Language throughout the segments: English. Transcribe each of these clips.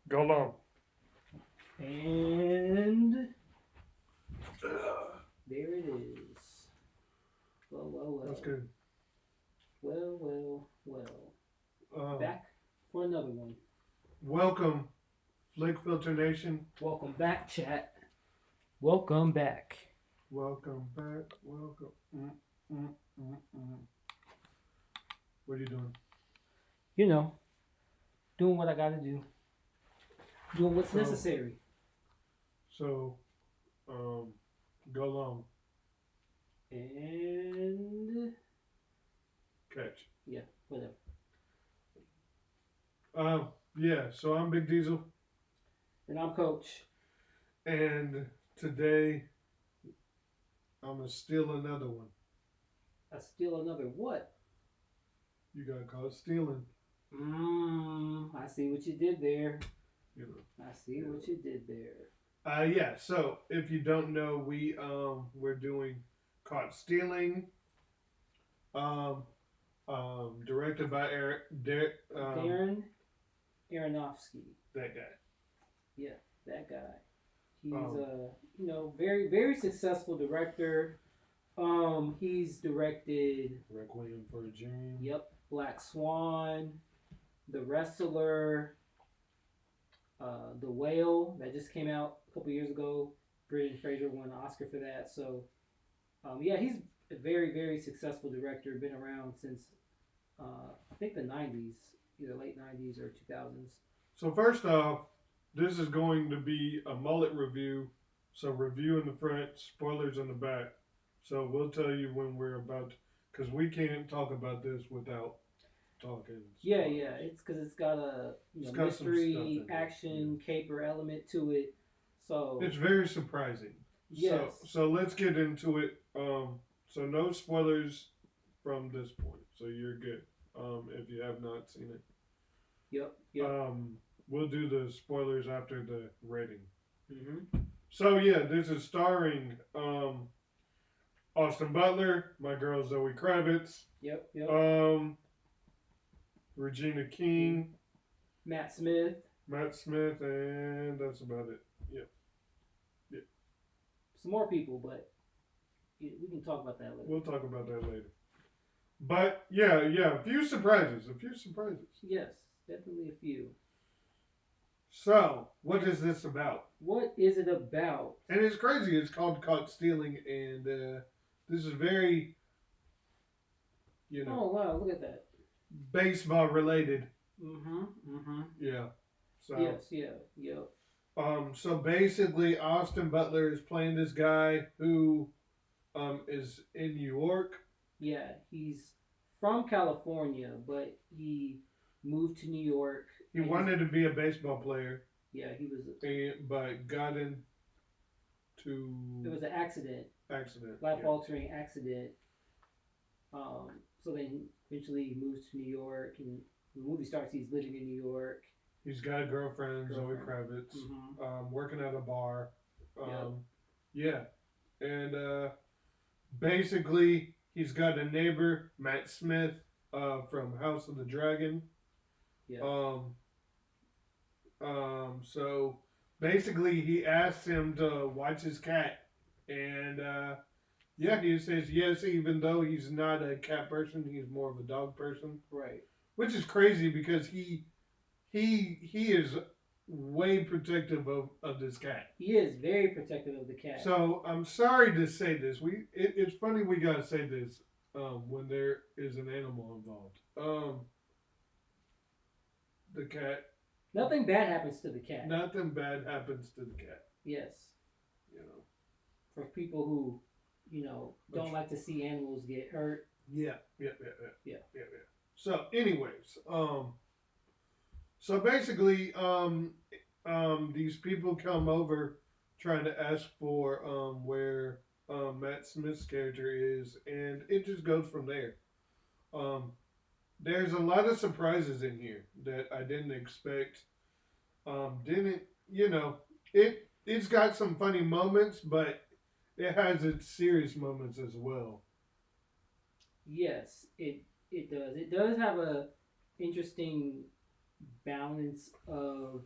Go long. And there it is. Well. That's good. Well. Um, Back for another one. welcome, Flick Filter Nation. Welcome back, chat. Welcome back. Welcome back. Welcome. Mm, mm. What are you doing? You know, doing what I gotta do. Doing what's So, necessary. so, um, go long. And Catch. yeah, whatever. Yeah. So I'm Big Diesel, And I'm Coach. and today I'm gonna steal another one. I steal another what? You gotta call it stealing. I see what you did there. You know. I see what you did there. Yeah. So if you don't know, we're doing caught stealing. Um, directed by Darren Aronofsky. that guy. Yeah, that guy. He's Um, very very successful director. He's directed. Requiem for a Dream. Yep, Black Swan, The Wrestler, The Whale that just came out a couple years ago. Brendan Fraser won an Oscar for that. So, yeah, he's a very very successful director. Been around since I think the '90s, either late '90s or 2000s. So first off, this is going to be a mullet review. So review in the front, spoilers in the back. So we'll tell you when we're about, because we can't talk about this without talking. Yeah. It's because it's got a Got some mystery, stuff in action, caper element to it. So it's very surprising. yes, So let's get into it. So no spoilers from this point. So you're good. If you have not seen it. yep. We'll do the spoilers after the rating. Mm-hmm. So yeah, this is starring Austin Butler, my girl Zoe Kravitz, Yep. Regina King, Matt Smith. Matt Smith, and that's about it. Yep. Yep. Some more people, but we can talk about that later. We'll talk about that later. But yeah, a few surprises. Yes, definitely a few. So, what is this about? What is it about? And it's crazy. It's called Caught Stealing, and this is very, Oh wow, look at that. baseball related. Mm-hmm. Yeah. So Yes, yep. So basically, Austin Butler is playing this guy who is in New York. Yeah, he's from California, but he moved to New York. He wanted to be a baseball player. Yeah, he was. But got into. It was an accident. Accident. Life altering accident. So then eventually he moves to New York, and the movie starts. He's living in New York. He's got a girlfriend. Zoe Kravitz, working at a bar. Yeah, and basically he's got a neighbor, Matt Smith, from House of the Dragon. Yeah. So basically he asks him to watch his cat, and yeah, he says yes, even though he's not a cat person, he's more of a dog person. Right. Which is crazy because he is way protective of this cat. He is very protective of the cat. So I'm sorry to say this. It's funny we gotta say this when there is an animal involved. The cat. Nothing bad happens to the cat. Nothing bad happens to the cat. Yes. You know. For people who, don't like to see animals get hurt. Yeah. So, anyways, so basically, these people come over trying to ask for where Matt Smith's character is, and it just goes from there. There's a lot of surprises in here that I didn't expect. Didn't it's got some funny moments, but it has its serious moments as well. Yes, it does. It does have a interesting balance of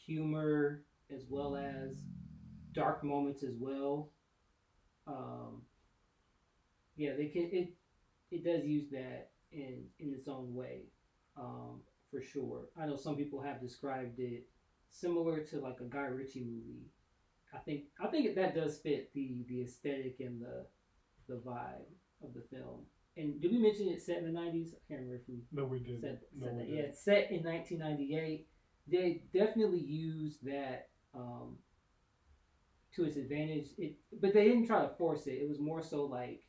humor as well as dark moments as well. Um, yeah, they can. It does use that in its own way, for sure. I know some people have described it similar to like a Guy Ritchie movie. I think that does fit the aesthetic and the vibe of the film. And did we mention it's set in the 90s? I can't remember if we No, we did. said that. Yeah, it's set in 1998. They definitely used that to its advantage. But they didn't try to force it. It was more so like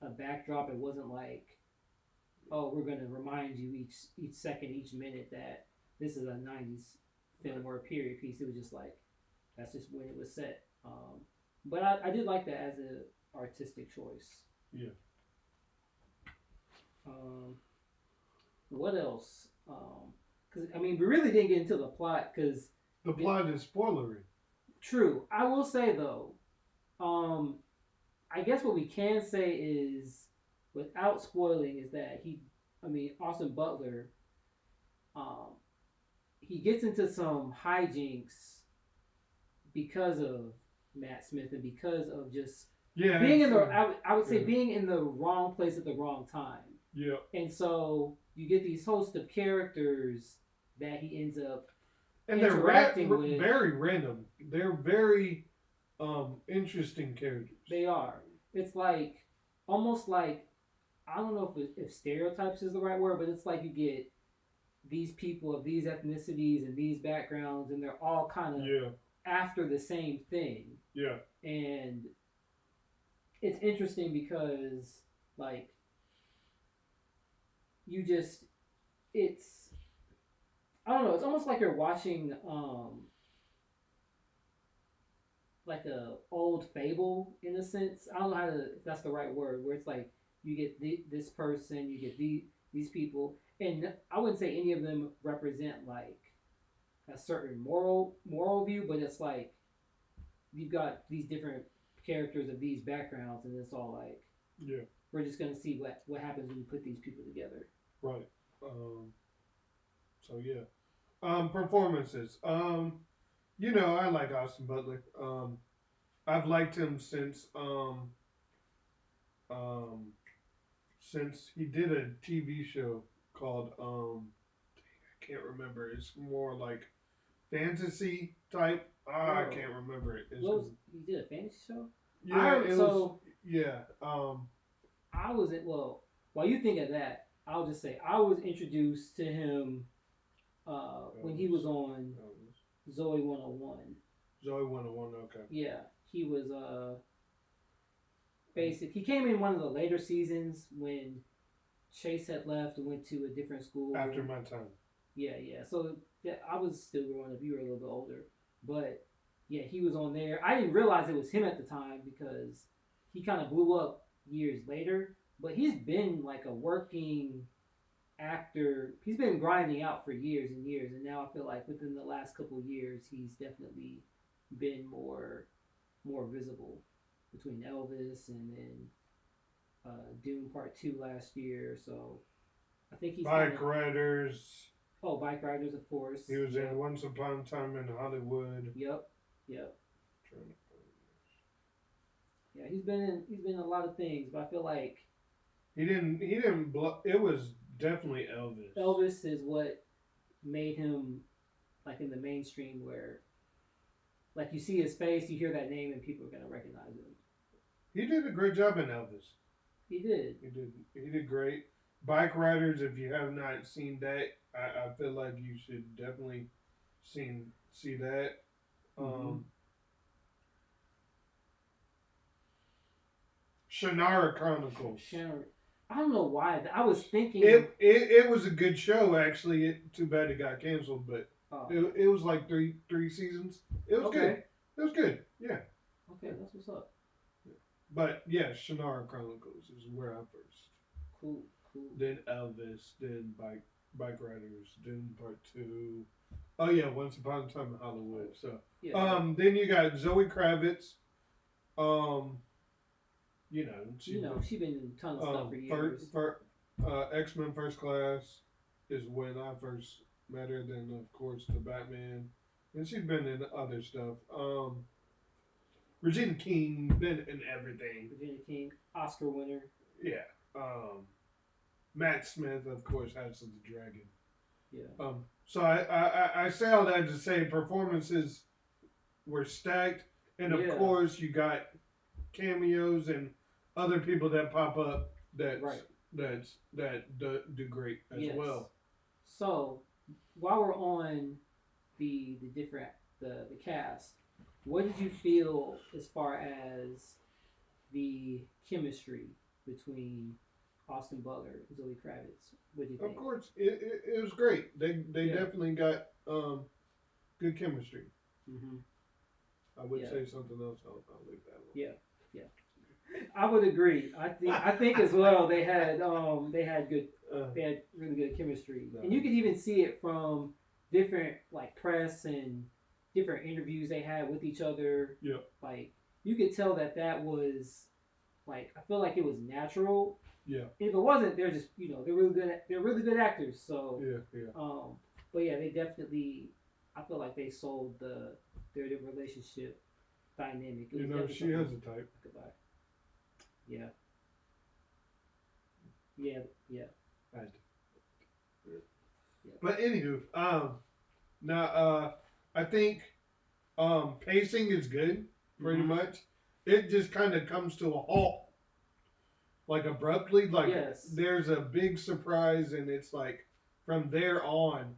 a backdrop. It wasn't like, oh, we're gonna remind you each second, each minute that this is a 90s film or a period piece. It was just like that's just when it was set. But I did like that as an artistic choice. Yeah. What else? Because I mean, we really didn't get into the plot because the plot is spoilery. True. I will say though, I guess what we can say is, without spoiling, is that Austin Butler, he gets into some hijinks because of Matt Smith and because of just being in the I would say being in the wrong place at the wrong time. Yeah. And so you get these host of characters that he ends up and interacting with. Very random. They're very interesting characters. They are. It's like almost like, I don't know if stereotypes is the right word, but it's like you get these people of these ethnicities and these backgrounds, and they're all kind of after the same thing. Yeah. And it's interesting because, like, I don't know, it's almost like you're watching like a old fable in a sense. I don't know if that's the right word, where it's like you get this person, you get these people, and I wouldn't say any of them represent like a certain moral view, but it's like you've got these different characters of these backgrounds, and it's all like, we're just gonna see what happens when you put these people together. Right. So yeah. Performances. I like Austin Butler. I've liked him since he did a TV show called I can't remember. It's more like fantasy type. I can't remember it. He did a fantasy show? Yeah, I was while you think of that, I'll just say I was introduced to him when he was on Zoe 101. Zoe 101, okay. Yeah, he was he came in one of the later seasons when Chase had left and went to a different school. After my time. Yeah. So I was still growing up. You were a little bit older, but yeah, he was on there. I didn't realize it was him at the time because he kind of blew up years later. But he's been like a working actor. He's been grinding out for years and years, and now I feel like within the last couple of years, he's definitely been more visible, between Elvis and then Dune Part 2 last year. So I think he's Bike Riders. Oh, Bike Riders, of course. He was in Once Upon a Time in Hollywood. Yep. Yeah, he's been in a lot of things, but I feel like he didn't it was definitely Elvis. Elvis is what made him like in the mainstream, where like you see his face, you hear that name, and people are gonna recognize him. He did a great job in Elvis. He did. He did great. Bike Riders, if you have not seen that, I feel like you should definitely see that. Shannara Chronicles. I don't know why. I was thinking it was a good show actually. Too bad it got canceled, but it was like three seasons. It was good. It was good. Yeah. Okay, that's what's up. But yeah, Shannara Chronicles is where I first. Cool. Then Elvis. Then Bike Riders. Then Part 2. Oh yeah, Once Upon a Time in Hollywood. So then you got Zoe Kravitz. She's been in tons of stuff for years. X-Men First Class is when I first met her. Then of course the Batman and she's been in other stuff. Regina King been in everything. Virginia King, Oscar winner. Yeah. Matt Smith, of course, House of the Dragon. Yeah. So I say all that to say performances were stacked, and of course you got cameos and other people that pop up that do great as well. So while we're on the different the cast, what did you feel as far as the chemistry between Austin Butler and Zoe Kravitz? What do you think? Of course, it was great. They definitely got good chemistry. Mm-hmm. I would say something else. I'll leave that alone. Yeah. I would agree. I think as well they had good they had really good chemistry, and you could even see it from different like press and different interviews they had with each other. Yeah, like you could tell that was like I feel like it was natural. Yeah. If it wasn't, they're just they're really good. They're really good actors. So yeah. But yeah, they definitely. I feel like they sold their relationship dynamic. She has a type. Goodbye. Yeah. Yeah. But anywho, now I think pacing is good, pretty much. It just kind of comes to a halt, like abruptly. Like there's a big surprise, and it's like from there on,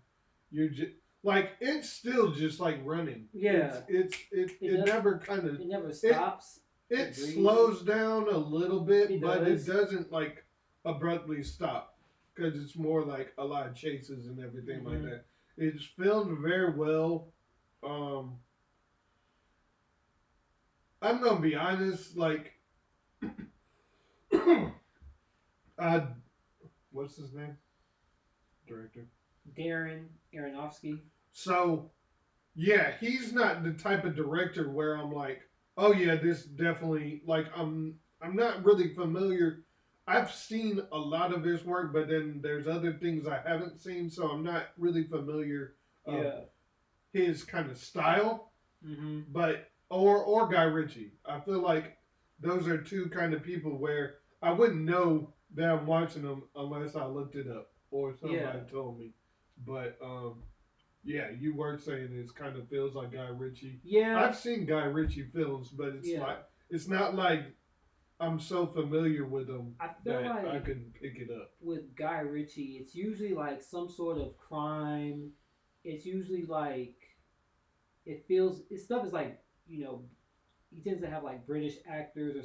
you're just like it's still just like running. Yeah. It never kind of. It never stops. It slows down a little bit, but it doesn't like abruptly stop because it's more like a lot of chases and everything like that. It's filmed very well. I'm gonna be honest, like, what's his name? Director Darren Aronofsky. So, yeah, he's not the type of director where I'm like, oh yeah, this definitely like I'm not really familiar. I've seen a lot of his work, but then there's other things I haven't seen, so I'm not really familiar. His kind of style, but or Guy Ritchie. I feel like those are two kind of people where I wouldn't know that I'm watching them unless I looked it up or somebody told me. But yeah, you were saying it kind of feels like Guy Ritchie. Yeah, I've seen Guy Ritchie films, but it's not like I'm so familiar with them that I can pick it up. With Guy Ritchie, it's usually like some sort of crime. It's usually like his stuff is like he tends to have like British actors or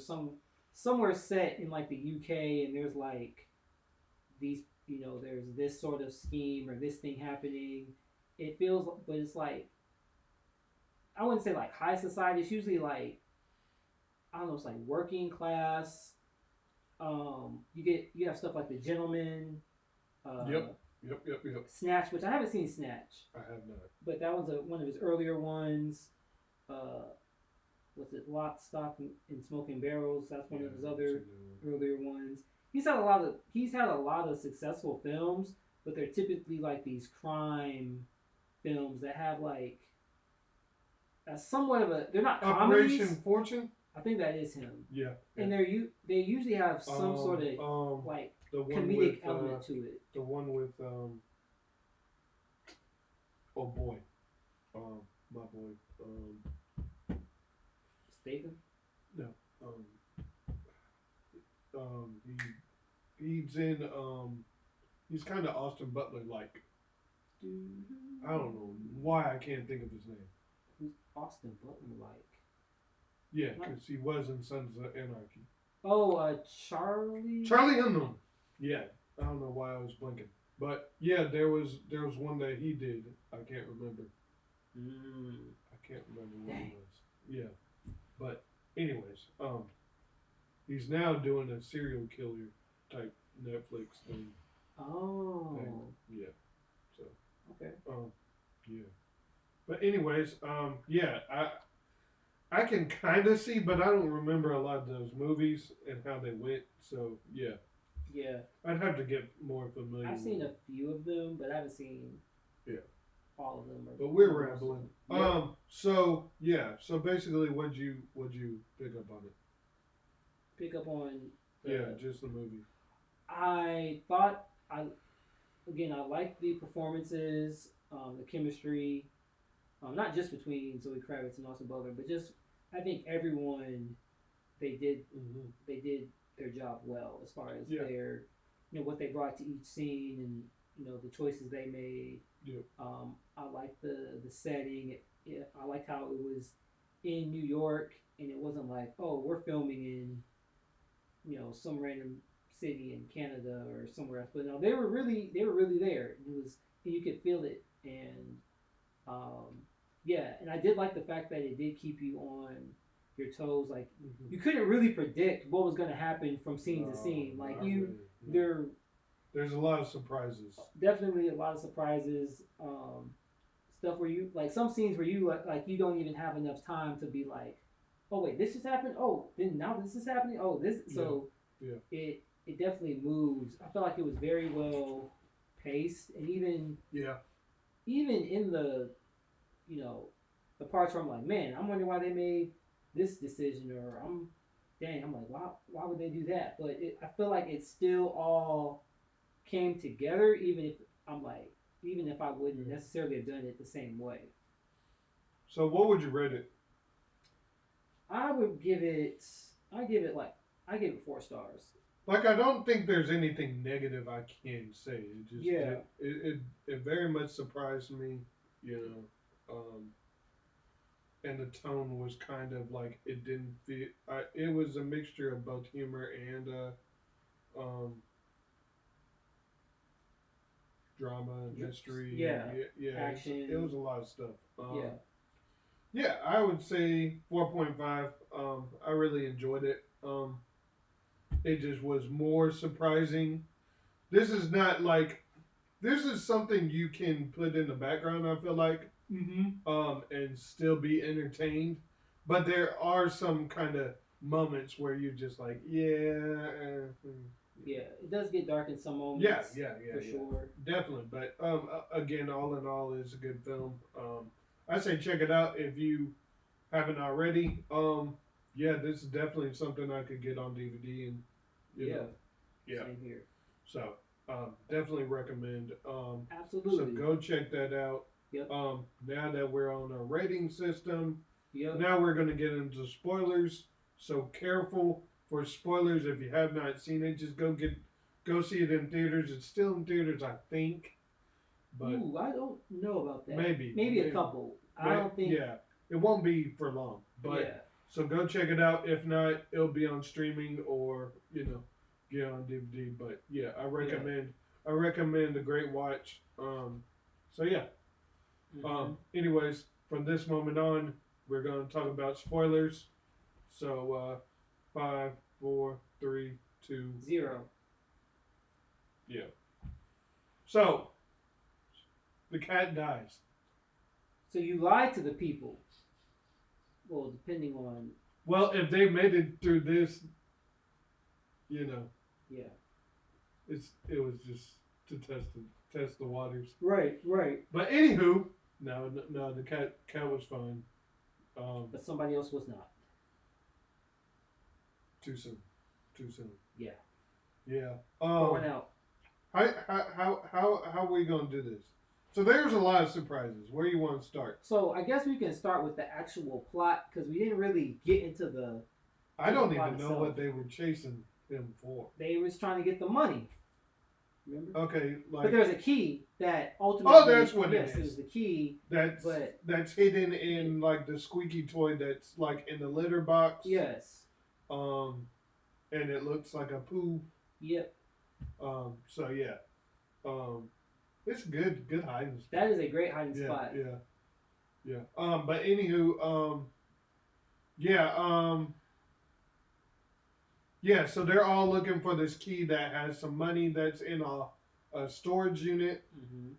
somewhere set in like the UK, and there's like these there's this sort of scheme or this thing happening. It feels, but it's like I wouldn't say like high society. It's usually like I don't know. It's like working class. You have stuff like The Gentleman. Yep. Snatch, which I haven't seen Snatch. I have not. But that was one of his earlier ones. What's it? Lock, Stock, and Smoking Barrels. That's one of his other earlier ones. He's had a lot of successful films, but they're typically like these crime films that have like somewhat of they're not comedies. Operation Fortune. I think that is him. Yeah. And they usually have some sort of like comedic element to it. The one with oh boy, my boy, Statham. No, he's in he's kind of Austin Butler like. I don't know why I can't think of his name. Who's Austin Butler like? Yeah, because he was in Sons of Anarchy. Oh, Charlie. Charlie Hunnam. Yeah, I don't know why I was blinking, but yeah, there was one that he did. I can't remember. I can't remember what it was. Yeah, but anyways, he's now doing a serial killer type Netflix thing. Oh. Yeah. So. Okay. Yeah. But anyways, yeah, I can kind of see, but I don't remember a lot of those movies and how they went. So yeah. Yeah. I'd have to get more familiar. I've seen a few of them, but I haven't seen all of them. But we're rambling. Yep. So basically, what'd you pick up on it? Pick up on. Just the movie. I liked the performances, the chemistry, not just between Zoe Kravitz and Austin Butler, but just I think everyone they did their job well as far as their what they brought to each scene and the choices they made. Yeah. I liked the setting. I liked how it was in New York and it wasn't like, oh, we're filming in some random city in Canada or somewhere else. But no, they were really there. You could feel it, and and I did like the fact that it did keep you on your toes. Like you couldn't really predict what was going to happen from scene to scene. Like there's a lot of surprises. Definitely a lot of surprises. Stuff where you like some scenes where you like you don't even have enough time to be like, oh wait, this just happened. Oh, then now this is happening. Oh, this it definitely moves. I felt like it was very well paced, and even in the the parts where I'm like, man, I'm wondering why they made this decision, or I'm like, why would they do that? But I feel like it still all came together, even if I wouldn't necessarily have done it the same way. So what would you rate it? I give it 4 stars. Like, I don't think there's anything negative I can say. It very much surprised me, and the tone was kind of like it didn't feel. It was a mixture of both humor and drama, mystery, action. It was a lot of stuff. I would say 4.5. I really enjoyed it. It just was more surprising. This is something you can put in the background, I feel like, and still be entertained. But there are some kind of moments where you're just like, it does get dark in some moments. For sure. Definitely. But again, all in all, it's a good film. I say check it out if you haven't already. This is definitely something I could get on DVD and Same here. So definitely recommend. Absolutely. So go check that out. Yep. Now that we're on a rating system, yep. Now we're going to get into spoilers. So careful for spoilers. If you have not seen it, just go see it in theaters. It's still in theaters, I think. But ooh, I don't know about that. Maybe a couple. I don't think. Yeah, it won't be for long. But so go check it out. If not, it'll be on streaming or get on DVD. But I recommend. I recommend a great watch. Anyways, from this moment on, we're going to talk about spoilers. So 5, 4, 3, 2, 0. Yeah. So the cat dies. So you lied to the people. Well, depending on. Well, if they made it through this, Yeah. It was just to test the waters. Right. But anywho, no, the cat was fine. But somebody else was not. Too soon. Yeah. Yeah. Going out. How are we gonna do this? So there's a lot of surprises. Where you want to start? So I guess we can start with the actual plot because we didn't really get into the. I don't even know what they were chasing him for. They was trying to get the money. Remember? Okay, but there's a key that ultimately. Oh, that's what it is. Yes, the key. That's hidden in like the squeaky toy that's like in the litter box. Yes. And it looks like a poo. Yep. It's good hiding spot. That is a great hiding spot. Yeah. But anywho, so they're all looking for this key that has some money that's in a storage unit. Mm-hmm.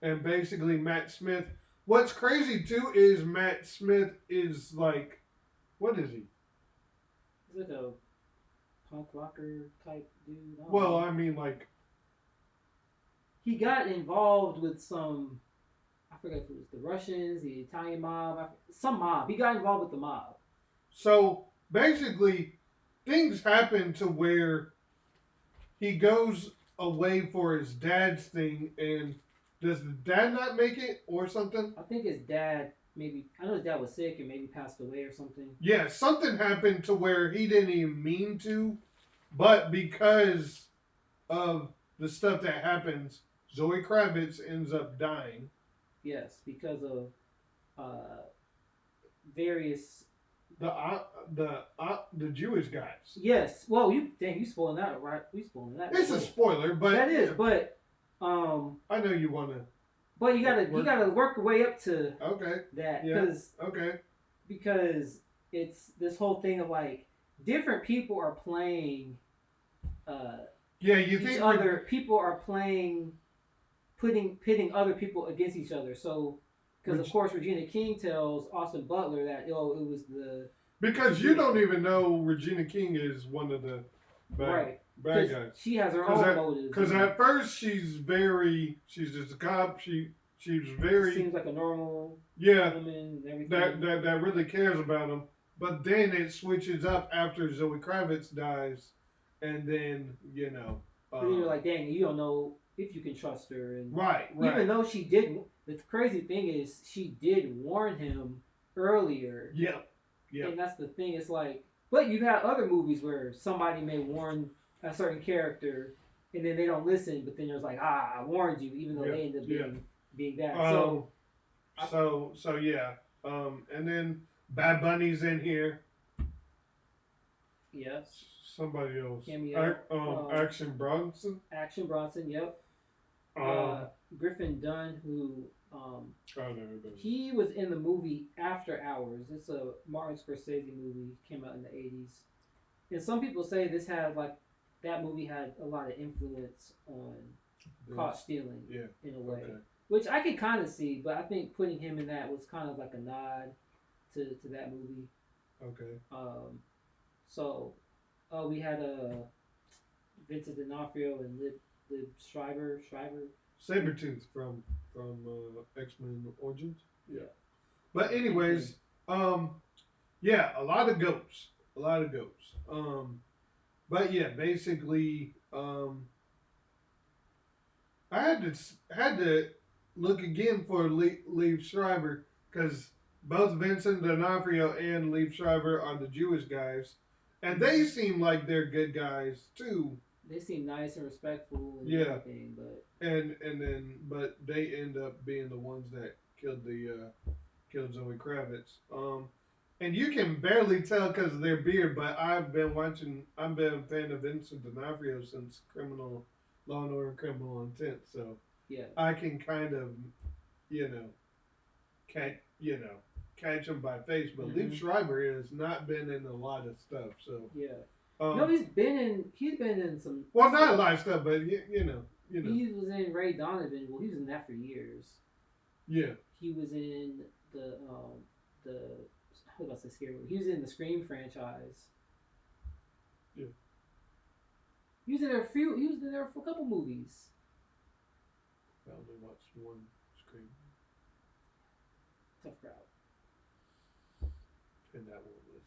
And basically Matt Smith, what's crazy too is Matt Smith is like, what is he? He's like a punk rocker type dude. Well, I mean like. He got involved with some I forget if it was the Russians, the Italian mob, some mob. He got involved with the mob. So basically, things happen to where he goes away for his dad's thing, and does the dad not make it or something? I think his dad I know his dad was sick and maybe passed away or something. Yeah, something happened to where he didn't even mean to, but because of the stuff that happens, Zoe Kravitz ends up dying. Yes, because of various the Jewish guys. Yes. Well, you spoiling that, right? We spoiling that. It's a spoiler, but that is. But I know you want to. But you gotta work your way up to that because it's this whole thing of like different people are playing. You think other people are playing, pitting other people against each other. So. Because of course Regina King tells Austin Butler that it was the because you don't even know Regina King is one of the bad guys. She has her own motives. Because at first she's just a cop. She's very seems like a normal woman and everything. that really cares about him. But then it switches up after Zoe Kravitz dies, and then you're like, dang, you don't know if you can trust her. And right. Even though she didn't. The crazy thing is, she did warn him earlier. Yep. And that's the thing. It's like, but you've had other movies where somebody may warn a certain character, and then they don't listen. But then there's like, I warned you, even though they end up being bad. And then Bad Bunny's in here. Yes. Somebody else. Cameo. Action Bronson. Action Bronson. Yep. Griffin Dunn, who he was in the movie After Hours. It's a Martin Scorsese movie, came out in the 80s. And some people say that movie had a lot of influence on caught stealing in a way. Which I can kind of see, but I think putting him in that was kind of like a nod to that movie. Okay. We had Vincent D'Onofrio and Liv Schreiber. Sabretooth from X-Men Origins. Yeah. But anyways, a lot of goats. But yeah, basically, I had to look again for Liev Schreiber because both Vincent D'Onofrio and Liev Schreiber are the Jewish guys, and they seem like they're good guys too. They seem nice and respectful and everything, but they end up being the ones that killed Zoe Kravitz. And you can barely tell because of their beard, but I've been a fan of Vincent D'Onofrio since Law and Order Criminal Intent, so I can kind of, catch him by face. But Liev Schreiber has not been in a lot of stuff, so no, he's been in some. Well, not a lot of stuff, but you know. He was in Ray Donovan. Well, he was in that for years. Yeah. He was in the how do I say scary movie? He was in the Scream franchise. Yeah. He was in there for a couple movies. I only watched one Scream. Tough crowd. And that one was.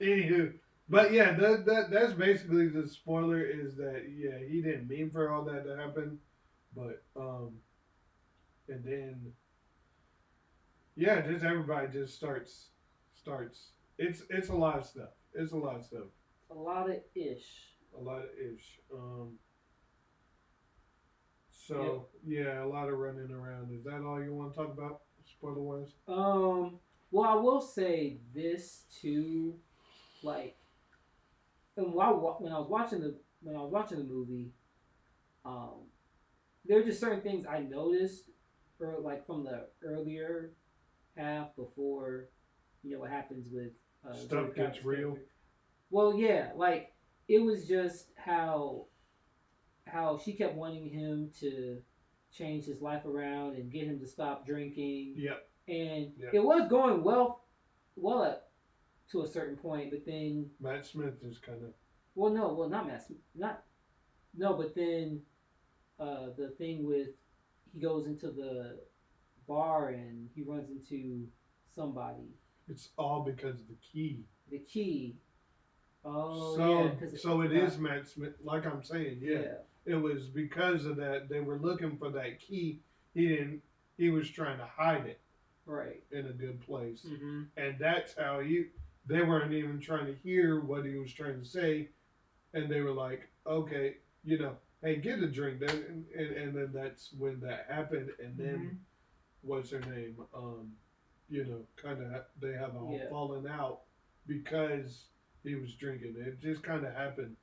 Anywho, but yeah, that's basically the spoiler. Is that he didn't mean for all that to happen, but and then just everybody just starts. It's a lot of stuff. A lot of ish. So a lot of running around. Is that all you want to talk about, spoiler wise? Well, I will say this too, like, and when I was watching the movie, there were just certain things I noticed, like from the earlier half before, what happens with stuff gets real. Well, like it was just how she kept wanting him to change his life around and get him to stop drinking. Yep. And it was going well up to a certain point, but then Matt Smith just kind of. Well, no, well, not Matt. Not no, but then the thing with he goes into the bar and he runs into somebody. It's all because of the key. The key. Oh yeah, So, because so it is Matt Smith. Like I'm saying, yeah, yeah, it was because of that. They were looking for that key. He didn't. He was trying to hide it right. in a good place, Mm-hmm. and that's how he. They weren't even trying to hear what he was trying to say, and they were like, "Okay, hey, get a drink." Then, and then that's when that happened, and then Mm-hmm. what's her name? Kind of they have all Yeah. fallen out because he was drinking. It just kind of happened.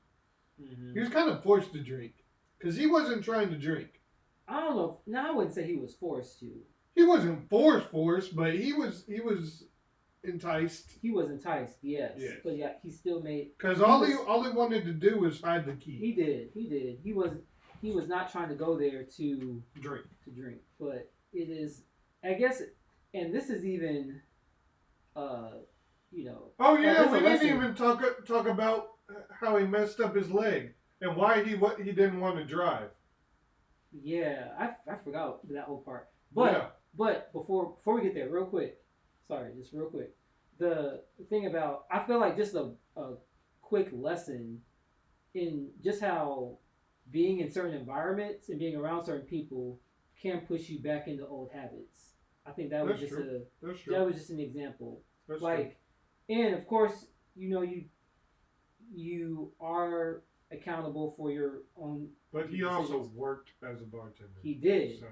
He Mm-hmm. was kind of forced to drink because he wasn't trying to drink. I don't know. Now I wouldn't say he was forced to. He wasn't forced, but he was enticed. He was enticed, yes, Yes. but yeah, he still made. Because all he wanted to do was hide the key. He did. He did. He was not trying to go there to Drink. but it is. I guess, and this is even, uh, Oh yeah, it's a we didn't lesson. even talk about how he messed up his leg and why he didn't want to drive. Yeah, I forgot that whole part. But Yeah. but before we get there, real quick, sorry, just real quick, the thing about I feel like just a quick lesson in just how being in certain environments and being around certain people can push you back into old habits. I think that was That's just true. That's true. that was just an example. That's Like, and of course, you are accountable for your own. But he also worked as a bartender. He did. So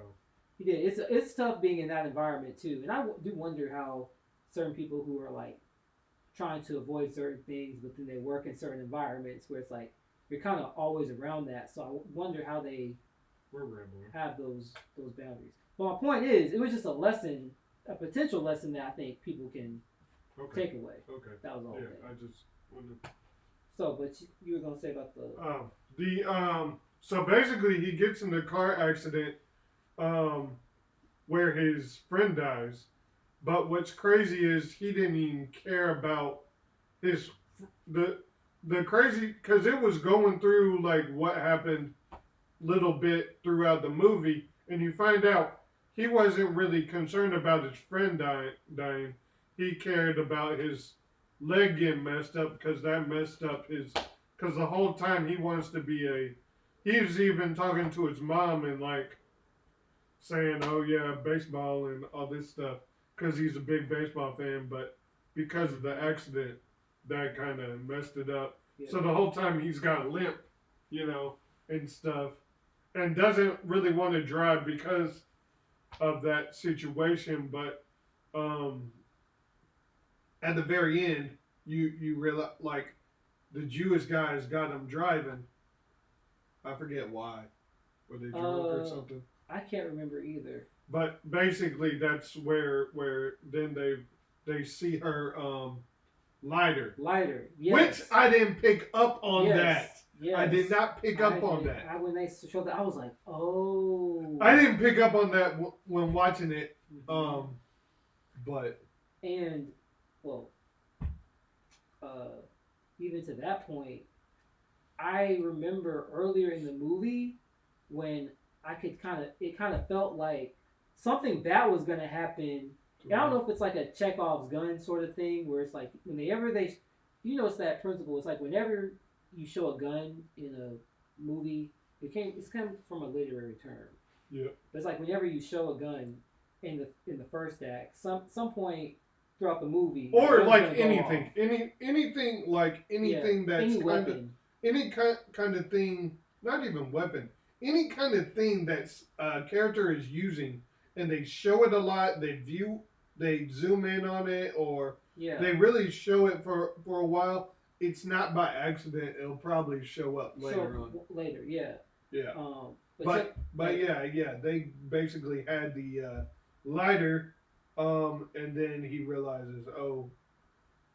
He did. It's tough being in that environment too, and I do wonder how certain people who are like trying to avoid certain things, but then they work in certain environments where it's like you're kind of always around that. So I wonder how they we're rambling. have those boundaries. But my point is, it was just a lesson, a potential lesson that I think people can take away. Okay. That was all. Yeah, I just wanted. So, but you were gonna say about so basically he gets in the car accident where his friend dies, but what's crazy is he didn't even care about his the crazy because it was going through like what happened little bit throughout the movie, and you find out he wasn't really concerned about his friend dying. He cared about his leg getting messed up because that messed up his. Because the whole time he wants to be he was even talking to his mom and like saying, "Oh yeah, baseball and all this stuff," because he's a big baseball fan. But because of the accident, that kind of messed it up. Yeah. So the whole time he's got limp, and stuff, and doesn't really want to drive because of that situation. But at the very end, you realize like the Jewish guys got him driving. I forget why. Were they drunk or something? I can't remember either. But basically, that's where then they see her lighter. Lighter, yes. Which I didn't pick up on that. Yes. I did not pick up on that. When they showed that, I was like, oh. I didn't pick up on that when watching it. Mm-hmm. But. And, well, even to that point, I remember earlier in the movie when it kind of felt like something bad was going to happen. I don't know if it's like a Chekhov's gun sort of thing where it's like whenever it's that principle. It's like whenever you show a gun in a movie, it's kind of from a literary term. Yeah. But it's like whenever you show a gun in the first act, some point throughout the movie, or like anything, anything that's any weapon, any kind of thing, not even weapon, any kind of thing that's character is using, and they show it a lot. They zoom in on it, or they really show it for a while. It's not by accident. It'll probably show up later on. Later, yeah. Yeah. But they basically had the lighter, and then he realizes,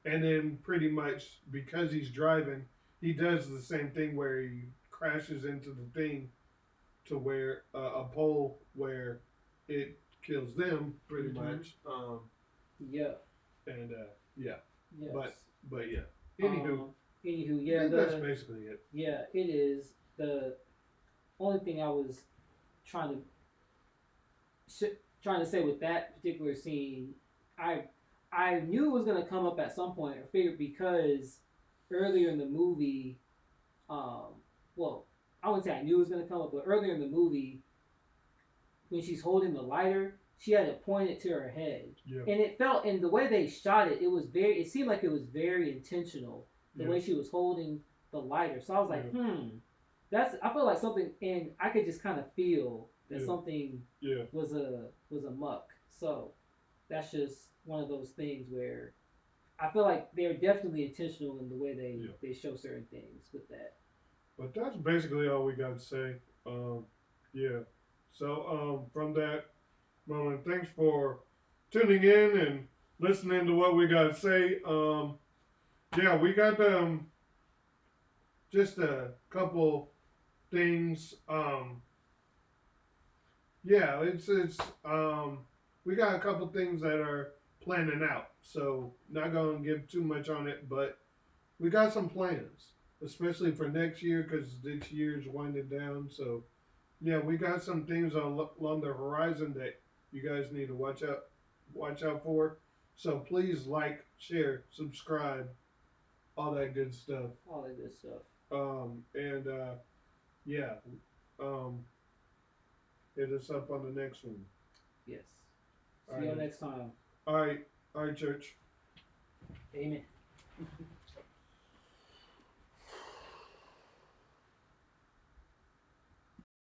and then pretty much because he's driving, he does the same thing where he crashes into the thing to where a pole where it kills them pretty much. Yeah. And yeah. Yes. But yeah. Anywho. Anywho, I think that's basically it. Yeah, it is. The only thing I was trying to say with that particular scene, I knew it was gonna come up at some point. I figured because earlier in the movie, well, I wouldn't say I knew it was gonna come up, but earlier in the movie, when she's holding the lighter, she had it pointed to her head, and it felt, and the way they shot it, it seemed like it was very intentional. The way she was holding the lighter, so I was like, I feel like something, and I could just kind of feel that something was a muck. So that's just one of those things where I feel like they're definitely intentional in the way they show certain things with that. But that's basically all we got to say. Yeah. So from that moment, thanks for tuning in and listening to what we got to say. Yeah, we got just a couple things. Yeah, it's we got a couple things that are planning out. So not gonna give too much on it, but we got some plans, especially for next year because this year's winding down. So yeah, we got some things along the horizon that you guys need to watch out for. So please like, share, subscribe, all that good stuff. All that good stuff. And yeah, um, hit us up on the next one. Yes. See you next time. All right, church. Amen.